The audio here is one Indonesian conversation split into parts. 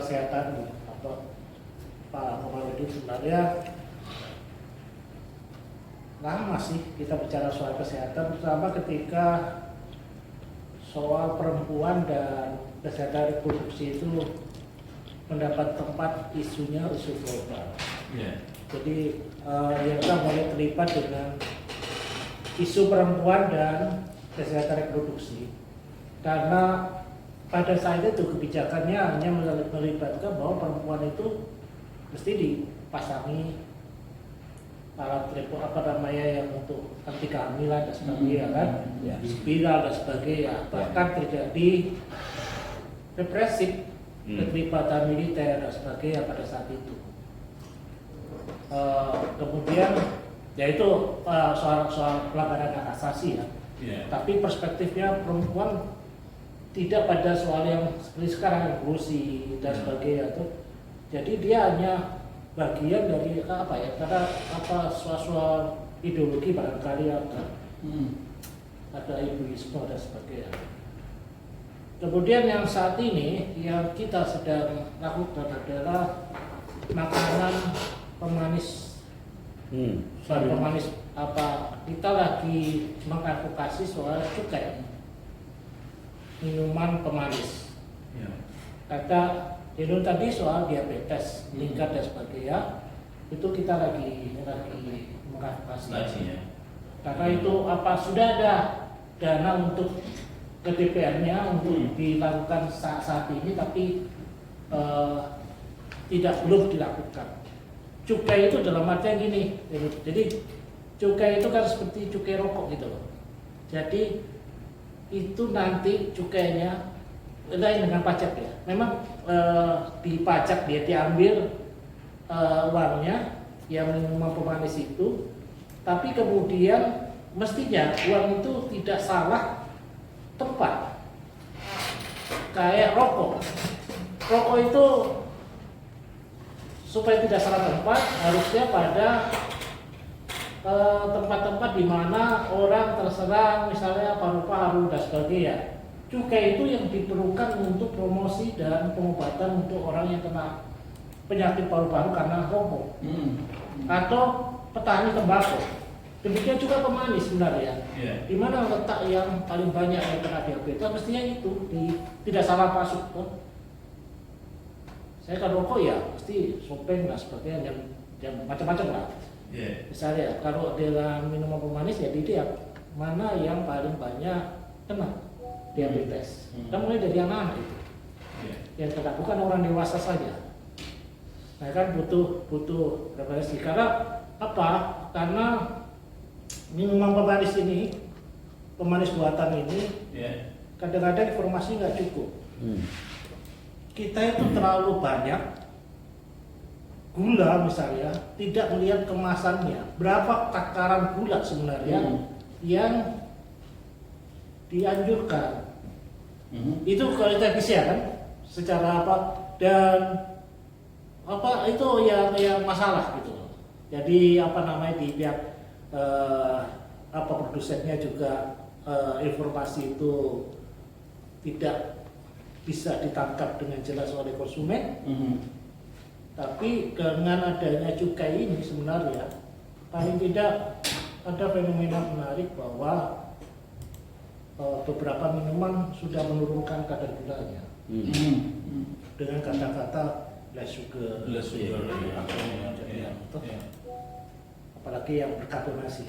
kesehatan atau Pak Komarudin sebenarnya lama sih kita bicara soal kesehatan, terutama ketika soal perempuan dan kesehatan reproduksi itu mendapat tempat isunya isu global. Jadi kita mulai terlibat dengan isu perempuan dan kesehatan reproduksi karena pada saat itu kebijakannya hanya melibatkan bahwa perempuan itu mesti dipasangi alat yang untuk anti kehamilan dan sebagainya kan, spiral dan sebagainya, bahkan terjadi represif keterlibatan militer dan sebagainya pada saat itu. Kemudian yaitu soal pelanggaran hak asasi ya. Tapi perspektifnya perempuan tidak pada soal yang seperti sekarang inklusi dan sebagainya tuh. Jadi dia hanya bagian dari apa ya? Karena soal ideologi barangkali ada ibuisme dan sebagainya. Kemudian yang saat ini yang kita sedang lakukan adalah makanan pemanis. Pemanis apa? Kita lagi mengadvokasi soal cukai, minuman pemanis. Kata itu tadi soal diabetes, meningkat dan sebagainya, itu kita lagi mengadvokasi. Karena itu sudah ada dana untuk ke DPR-nya untuk dilakukan saat ini, tapi belum dilakukan. Cukai itu dalam artian gini, jadi cukai itu kan seperti cukai rokok gitu loh. Jadi itu nanti cukainya lain dengan pajak ya. Memang dipajak dia diambil uangnya yang minuman pemanis itu, tapi kemudian mestinya uang itu tidak salah tempat. Kayak rokok. Rokok itu supaya tidak salah tempat harusnya pada tempat-tempat di mana orang terserang misalnya paru-paru dan sebagainya. Cukai itu yang diperlukan untuk promosi dan pengobatan untuk orang yang kena penyakit paru-paru karena rokok atau petani tembakau. Demikian juga pemanis sebenarnya. Di mana letak yang paling banyak yang kena diabetes mestinya itu tidak salah masuk tuh. Saya kalau rokok ya pasti sopeng dan sebagainya yang macam-macam lah. Misalnya kalau dalam minuman pemanis ya dia mana yang paling banyak kena diabetes. Kita mulai dari yang anak itu. Yang kena bukan orang dewasa saja. Nah kan butuh referensi. Karena apa? Karena minuman pemanis ini, pemanis buatan ini, kadang-kadang informasi nggak cukup. Kita itu terlalu banyak gula misalnya, tidak melihat kemasannya. Berapa takaran gula sebenarnya yang dianjurkan? Itu kalau kita bisa kan, secara apa dan itu yang masalah gitu. Jadi di pihak produsennya juga informasi itu tidak bisa ditangkap dengan jelas oleh konsumen. Tapi dengan adanya cukai ini sebenarnya paling tidak ada fenomena menarik bahwa beberapa minuman sudah menurunkan kadar gulanya dengan kata-kata less sugar, apalagi yang berkarbonasi.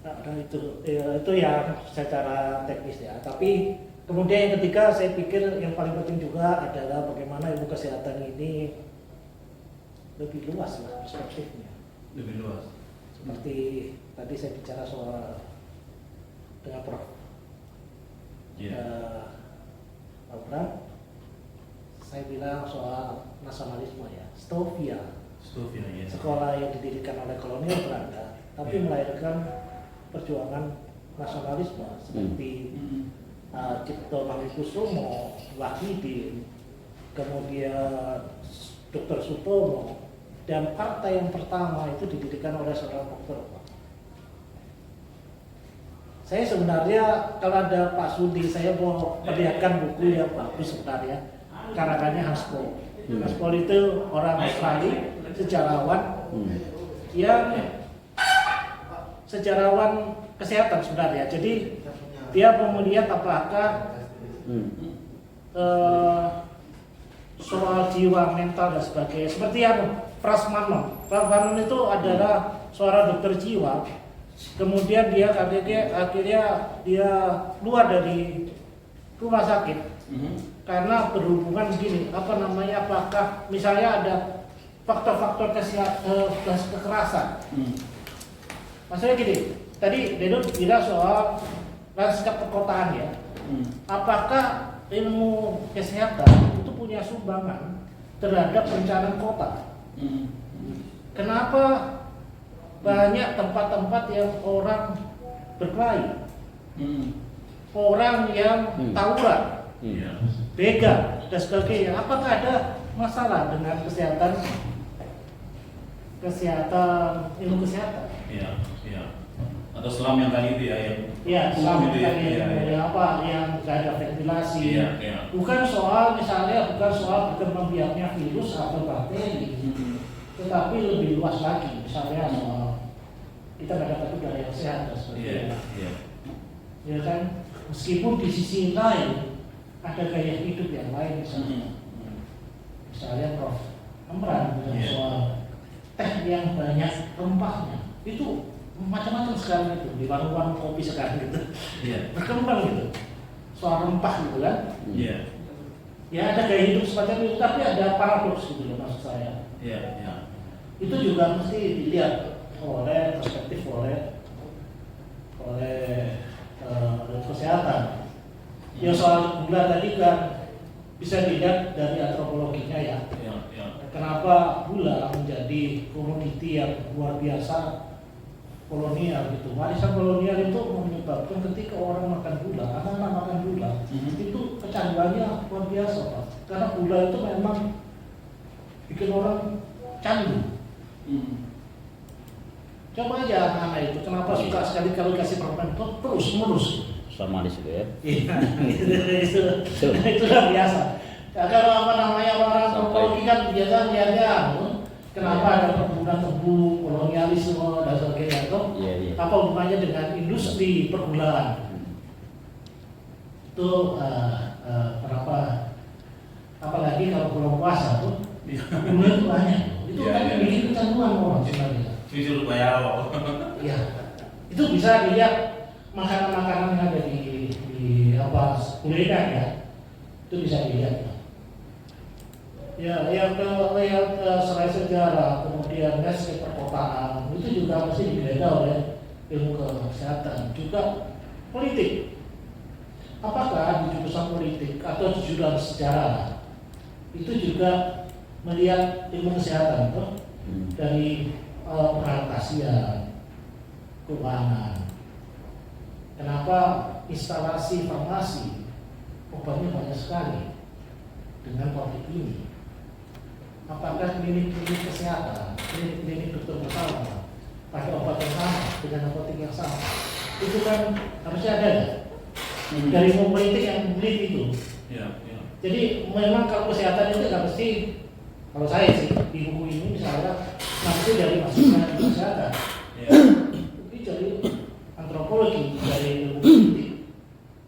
Nah, itu yang secara teknis ya. Tapi kemudian yang ketiga saya pikir yang paling penting juga adalah bagaimana ilmu kesehatan ini lebih luas lah perspektifnya. Lebih luas. Seperti tadi saya bicara soal dengan Prof. Bram, saya bilang soal nasionalisme ya, Stovia, sekolah yang didirikan oleh kolonial Belanda, tapi melahirkan perjuangan nasionalisme seperti Cipto Mangunkusumo, Wahidin, kemudian Dr. Sutomo, dan partai yang pertama itu didirikan oleh seorang dokter. Saya sebenarnya kalau ada Pak Sudi, saya mau perlihatkan buku yang bagus sebenarnya. karangannya Haspol. Haspol itu orang Australia, sejarawan yang sejarawan kesehatan sebenarnya. Jadi dia mau melihat apakah soal jiwa, mental dan sebagainya. Seperti yang Prasmanan. Prasmanan itu adalah seorang dokter jiwa. Kemudian dia akhirnya dia keluar dari rumah sakit karena berhubungan begini, apakah misalnya ada faktor-faktor kekerasan. Maksudnya gini, tadi Dedot bilang soal lanskap perkotaan ya. Apakah ilmu kesehatan itu punya sumbangan terhadap perencanaan kota? Kenapa banyak tempat-tempat yang orang berkelahi, orang yang tawuran, begal dan sebagainya? Apakah ada masalah dengan ilmu kesehatan? Iya. Atau selam yang tadi itu ya yang selam gitu tadi ya. yang nggak ada ventilasi. Iya. Bukan soal berkembang biaknya virus atau bakteri, tetapi lebih luas lagi. Misalnya soal kita nggak dapat udara yang sehat dan sebagainya. Ya kan, meskipun di sisi lain ada gaya hidup yang lain misalnya Prof. Amran soal teh yang banyak rempahnya itu macam-macam sekarang itu di warung-warung kopi sekarang gitu, berkembang gitu soal rempah gitu kan. Ya ada gaya hidup semacam itu, tapi ada paradoks gitu loh maksud saya. Itu juga mesti dilihat oleh perspektif oleh kesehatan. Ya soal gula tadi kan bisa dilihat dari antropologinya ya. Kenapa gula menjadi komoditi yang luar biasa kolonial gitu. Warisan kolonial itu menyebabkan ketika orang makan gula, anak-anak makan gula, itu kecanduannya luar biasa Pak. Karena gula itu memang bikin orang candu. Coba aja anak-anak itu kenapa suka sekali kalau dikasih permen terus menerus. Sama di situ ya. Iya, itu luar biasa. Ya, kalau orang antropologi kan biasa lihatnya kenapa ada perkebunan tebu, kolonialisme dan sebagainya itu apa hubungannya dengan industri pergulaan? Itu kenapa? Apalagi kalau bulan puasa tuh gula itu banyak. Itu kan bikin kecanduan orang sebenarnya. Jujur bayar. Iya. Itu bisa dilihat makanan-makanan yang ada di kuliner ya. Itu bisa dilihat. Ya, yang selain sejarah, kemudian landscape perkotaan, itu juga mesti digeledah oleh ilmu kesehatan, juga politik. Apakah di jurusan politik atau di jurusan sejarah itu juga melihat ilmu kesehatan tuh dari perantasian, keuangan. Kenapa instalasi farmasi obatnya banyak sekali dengan COVID ini? Apakah klinik-klinik kesehatan, klinik-klinik dokter bersama pakai obat yang sama dengan apotek yang sama? Itu kan harusnya ada ya? Dari politik yang beli itu. Jadi memang kalau kesehatan itu nggak mesti, kalau saya sih di buku ini misalnya nggak mesti dari masukan kesehatan, tapi dari antropologi, dari ilmu politik,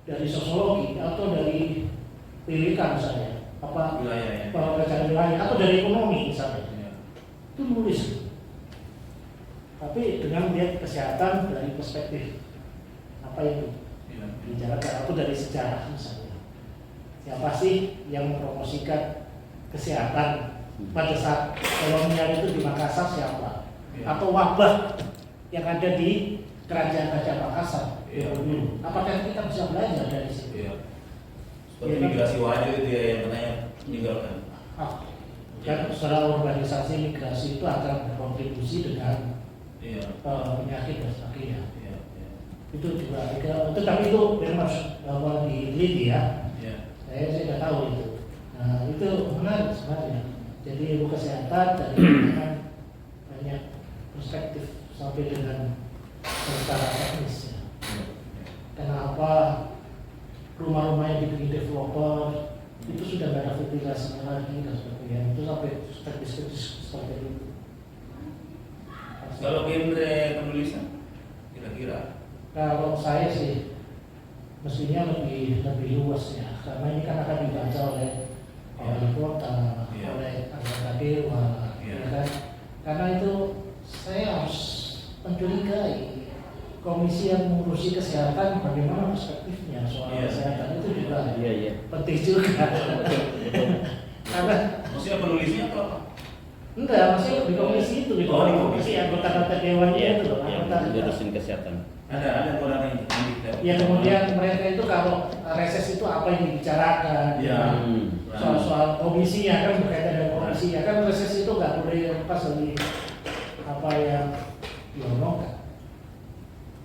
dari sosiologi atau dari pendidikan misalnya. Wilayah atau dari ekonomi misalnya, itu nulis. Tapi dengan melihat kesehatan dari perspektif apa itu bicarakan atau dari sejarah misalnya. Siapa sih yang mempromosikan kesehatan pada saat kolonial itu di Makassar siapa? Atau wabah yang ada di Kerajaan Gajah Makassar dulu. Apakah kita bisa belajar dari situ? Seperti migrasi wajah itu ya yang katanya meninggalkan. Kan secara urbanisasi migrasi itu akan berkontribusi dengan penyakit dan sebagainya. Itu juga, tapi itu memang harus diliti ya. Saya tidak tahu itu. Nah itu menarik sebenarnya. Jadi ilmu kesehatan dari banyak perspektif sampai dengan secara teknis ya. Kenapa rumah-rumah yang dibikin developer itu sudah nggak ada ventilasinya lagi dan sebagainya, itu sampai skeptis seperti itu. Kalau genre penulisan, kira-kira? Kalau saya sih mestinya lebih luas ya, karena ini kan akan dibaca oleh wali kota, Iya. oleh anggota dewan, Iya. ya kan? Karena itu saya harus mencurigai komisi yang mengurusi kesehatan bagaimana perspektifnya soal Iya. kesehatan itu juga Iya. penting juga. Karena Maksudnya penulisnya atau apa? enggak, maksudnya di komisi itu, di Oh, di komisi. anggota-anggota dewannya itu loh, anggota. Ngurusin kesehatan. Ada orang yang Ya kemudian mereka itu kalau reses itu apa yang dibicarakan, Iya. soal komisinya kan berkaitan dengan komisinya kan reses itu nggak boleh lepas dari apa yang diomongkan.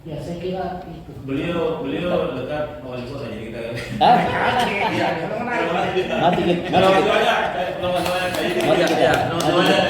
Ya saya kira itu. Beliau dekat wali kota jadi kita. Ah, Iya. mati kita. Kalau itu aja, nomor saya Mati kita. nomor saya